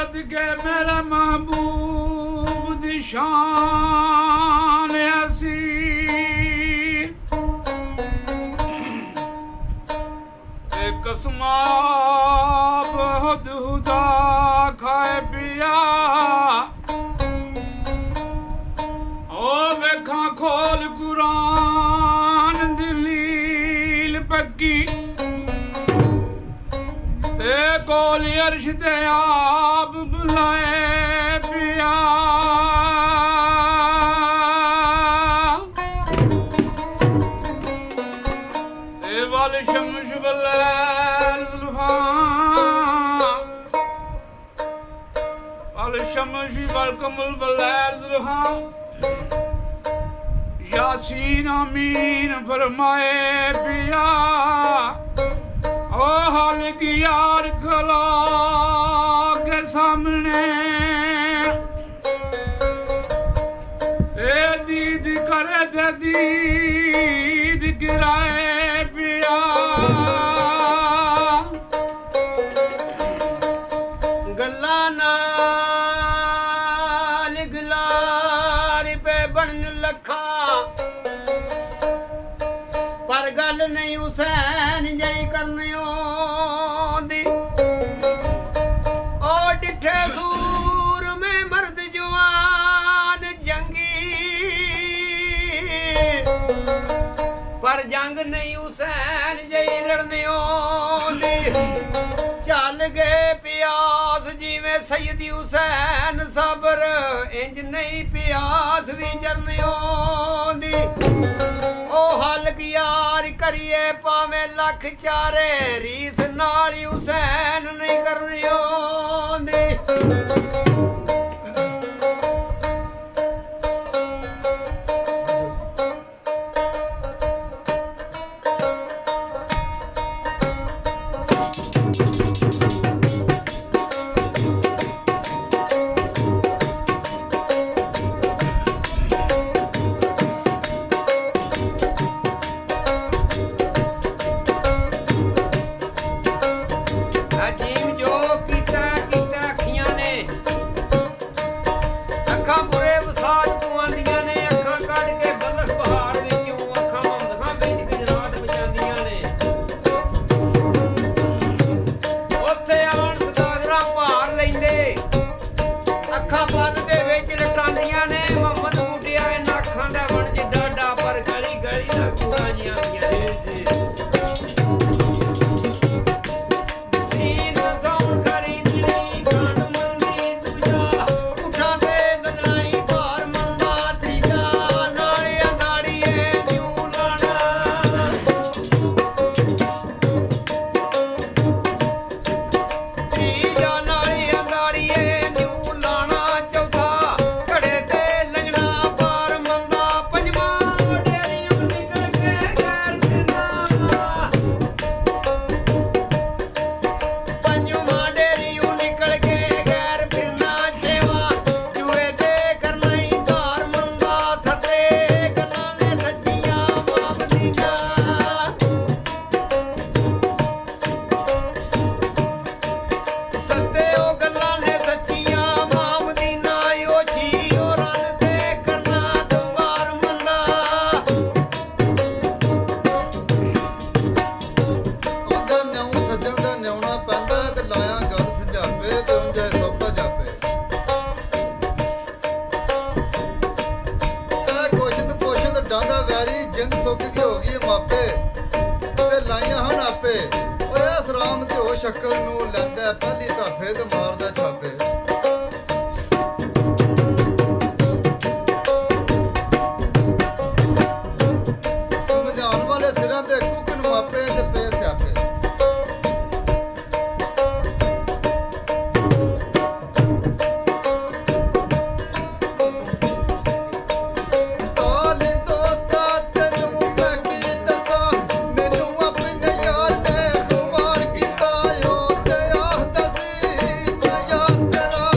सदके मेरे महबूब दी शान ऐसी कसमा बहुत हुदा खाए पिया ओ वेखा खोल कुरान दलील पक्की ते कोल अर्श ते आप बुलाए पिया ते वाल शम्स वलैल वाल शम्स वल कमल वलैल यासीन आमीन फरमाए पिया ओ हाल की यार खला के सामने ए दीद करे दे दीद गिराए पिया गल्ला नाल गलार पे बनन लखा पर गल नहीं हुसैन जई करने दी ओ डिठे सूर में मर्द जवान जंगी पर जंग नहीं हुसैन जई लड़ने दी चल गए प्यास जिवें सैयदी हुसैन सबर इंज नहीं प्यास भी जरने दी ओ हल्क यार करिए पावे लख चारे रीस नाल हुसैन नहीं करने दी शक्कर नू लैंदा पहली धाफे ते मारदा छापे समझाने वाले सिरां ते कुकन मापे ते पे स्यापे तेरा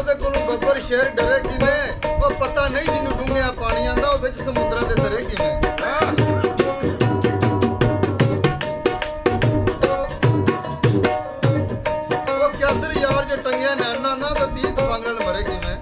ਦੇ ਕੋਲੋਂ ਬੱਬਰ ਸ਼ੇਰ ਡਰੇ ਕਿਵੇਂ ਉਹ ਪਤਾ ਨਹੀਂ ਜਿਹਨੂੰ ਡੂੰਘਿਆਂ ਪਾਣੀਆਂ ਦਾ ਉਹ ਵਿੱਚ ਸਮੁੰਦਰਾਂ ਦੇ ਦਰੇ ਕਿਵੇਂ ਉਹ ਕਿਆਸਰ ਯਾਰ ਜੇ ਟੰਗਿਆ ਨੈਣਾ ਨਾ ਤਾਂ 30 ਫਾਂਗਣ ਮਰੇ ਕਿਵੇਂ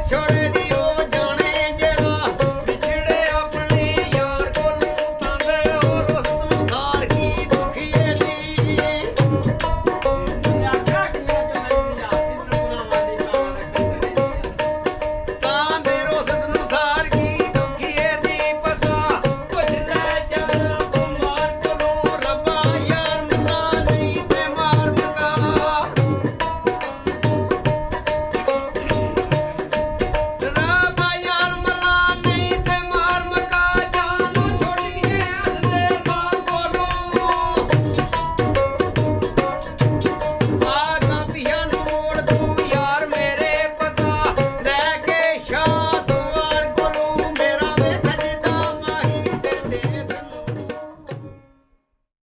ਛੋੜੇ